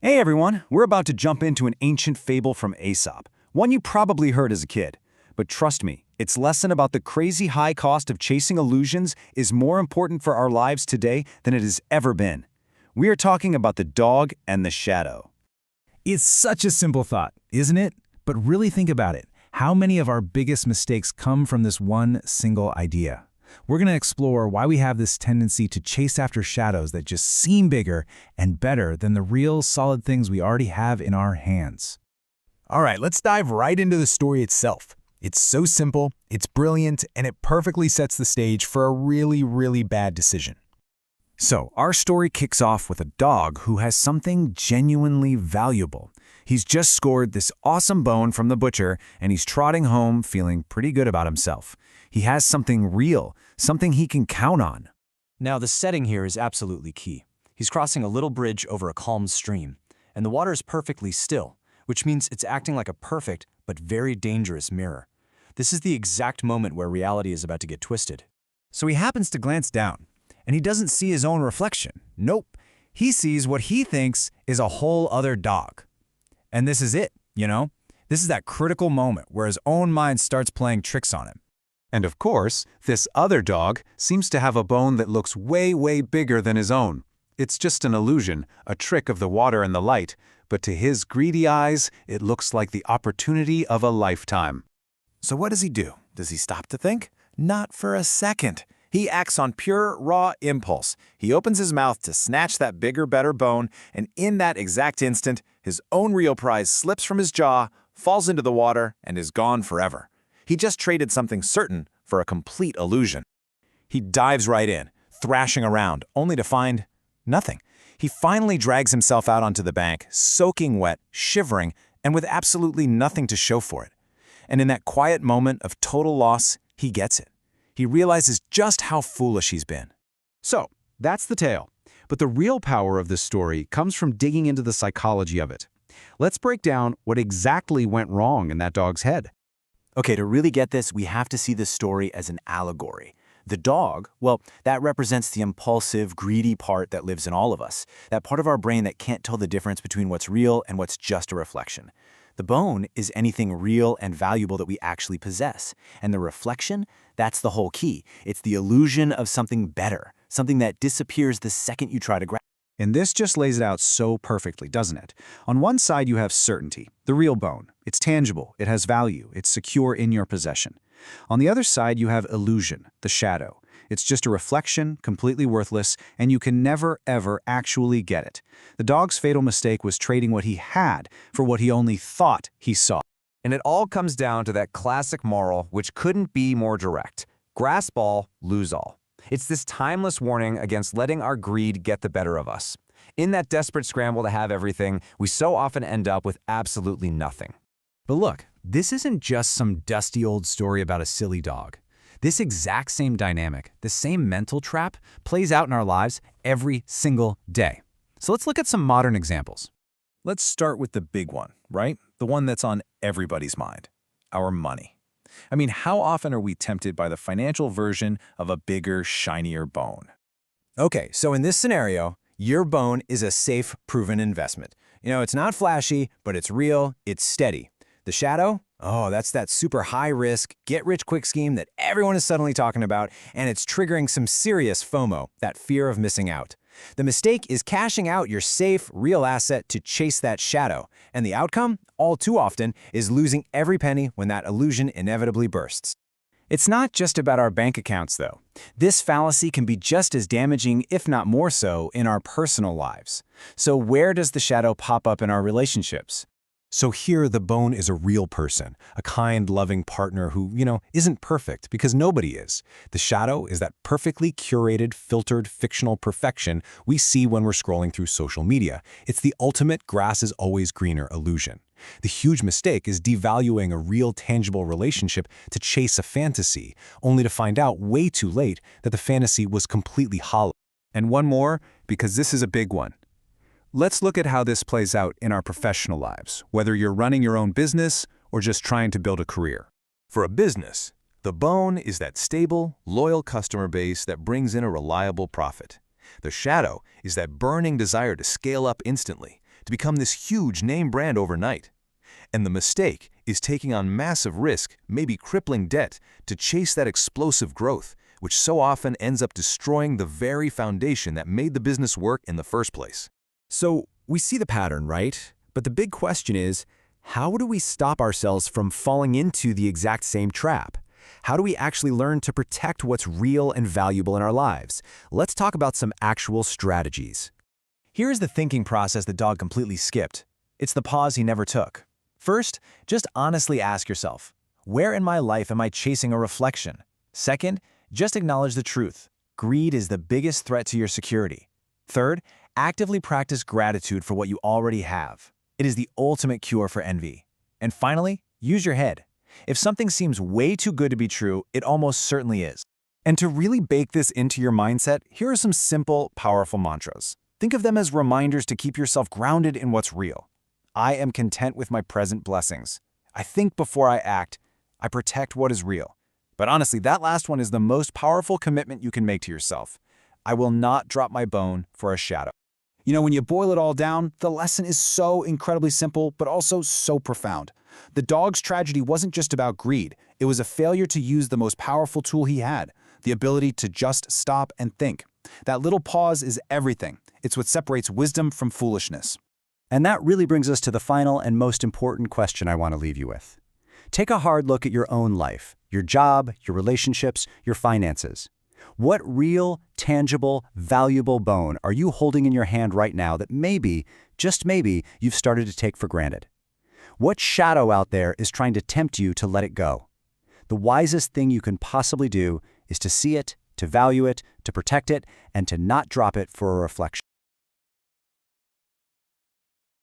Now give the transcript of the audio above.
Hey everyone, we're about to jump into an ancient fable from Aesop, one you probably heard as a kid. But trust me, its lesson about the crazy high cost of chasing illusions is more important for our lives today than it has ever been. We are talking about the dog and the shadow. It's such a simple thought, isn't it? But really think about it. How many of our biggest mistakes come from this one single idea? We're going to explore why we have this tendency to chase after shadows that just seem bigger and better than the real solid things we already have in our hands. All right, let's dive right into the story itself. It's so simple, it's brilliant, and it perfectly sets the stage for a really bad decision. So, our story kicks off with a dog who has something genuinely valuable. He's just scored this awesome bone from the butcher, and he's trotting home feeling pretty good about himself. He has something real, something he can count on. Now, the setting here is absolutely key. He's crossing a little bridge over a calm stream, and the water is perfectly still, which means it's acting like a perfect but very dangerous mirror. This is the exact moment where reality is about to get twisted. So he happens to glance down, and he doesn't see his own reflection. Nope, he sees what he thinks is a whole other dog. And this is it, you know? This is that critical moment where his own mind starts playing tricks on him. And of course, this other dog seems to have a bone that looks way bigger than his own. It's just an illusion, a trick of the water and the light, but to his greedy eyes, it looks like the opportunity of a lifetime. So what does he do? Does he stop to think? Not for a second. He acts on pure, raw impulse. He opens his mouth to snatch that bigger, better bone, and in that exact instant, his own real prize slips from his jaw, falls into the water, and is gone forever. He just traded something certain for a complete illusion. He dives right in, thrashing around, only to find nothing. He finally drags himself out onto the bank, soaking wet, shivering, and with absolutely nothing to show for it. And in that quiet moment of total loss, he gets it. He realizes just how foolish he's been. So, that's the tale. But the real power of this story comes from digging into the psychology of it. Let's break down what exactly went wrong in that dog's head. Okay, to really get this, we have to see this story as an allegory. The dog, well, that represents the impulsive, greedy part that lives in all of us, that part of our brain that can't tell the difference between what's real and what's just a reflection. The bone is anything real and valuable that we actually possess. And the reflection, that's the whole key. It's the illusion of something better, something that disappears the second you try to grab. And this just lays it out so perfectly, doesn't it? On one side, you have certainty, the real bone. It's tangible, it has value, it's secure in your possession. On the other side, you have illusion, the shadow. It's just a reflection, completely worthless, and you can never, ever actually get it. The dog's fatal mistake was trading what he had for what he only thought he saw. And it all comes down to that classic moral, which couldn't be more direct. Grasp all, lose all. It's this timeless warning against letting our greed get the better of us. In that desperate scramble to have everything, we so often end up with absolutely nothing. But look, this isn't just some dusty old story about a silly dog. This exact same dynamic, the same mental trap, plays out in our lives every single day. So let's look at some modern examples. Let's start with the big one, right? The one that's on everybody's mind, our money. I mean, how often are we tempted by the financial version of a bigger, shinier bone? Okay, so in this scenario, your bone is a safe, proven investment. You know, it's not flashy, but it's real, it's steady. The shadow? Oh, that's that super high-risk, get-rich-quick scheme that everyone is suddenly talking about, and it's triggering some serious FOMO, that fear of missing out. The mistake is cashing out your safe, real asset to chase that shadow, and the outcome, all too often, is losing every penny when that illusion inevitably bursts. It's not just about our bank accounts, though. This fallacy can be just as damaging, if not more so, in our personal lives. So where does the shadow pop up in our relationships? So here, the bone is a real person, a kind, loving partner who, isn't perfect, because nobody is. The shadow is that perfectly curated, filtered, fictional perfection we see when we're scrolling through social media. It's the ultimate grass is always greener illusion. The huge mistake is devaluing a real, tangible relationship to chase a fantasy, only to find out way too late that the fantasy was completely hollow. And one more, because this is a big one. Let's look at how this plays out in our professional lives, whether you're running your own business or just trying to build a career. For a business, the bone is that stable, loyal customer base that brings in a reliable profit. The shadow is that burning desire to scale up instantly, to become this huge name brand overnight. And the mistake is taking on massive risk, maybe crippling debt, to chase that explosive growth, which so often ends up destroying the very foundation that made the business work in the first place. So we see the pattern, right? But the big question is, how do we stop ourselves from falling into the exact same trap? How do we actually learn to protect what's real and valuable in our lives? Let's talk about some actual strategies. Here's the thinking process the dog completely skipped. It's the pause he never took. First, just honestly ask yourself, where in my life am I chasing a reflection? Second, just acknowledge the truth. Greed is the biggest threat to your security. Third, actively practice gratitude for what you already have. It is the ultimate cure for envy. And finally, use your head. If something seems way too good to be true, it almost certainly is. And to really bake this into your mindset, here are some simple, powerful mantras. Think of them as reminders to keep yourself grounded in what's real. I am content with my present blessings. I think before I act. I protect what is real. But honestly, that last one is the most powerful commitment you can make to yourself. I will not drop my bone for a shadow. You know, when you boil it all down, the lesson is so incredibly simple, but also so profound. The dog's tragedy wasn't just about greed. It was a failure to use the most powerful tool he had, the ability to just stop and think. That little pause is everything. It's what separates wisdom from foolishness. And that really brings us to the final and most important question I want to leave you with. Take a hard look at your own life, your job, your relationships, your finances. What real, tangible, valuable bone are you holding in your hand right now that maybe, just maybe, you've started to take for granted? What shadow out there is trying to tempt you to let it go? The wisest thing you can possibly do is to see it, to value it, to protect it, and to not drop it for a reflection.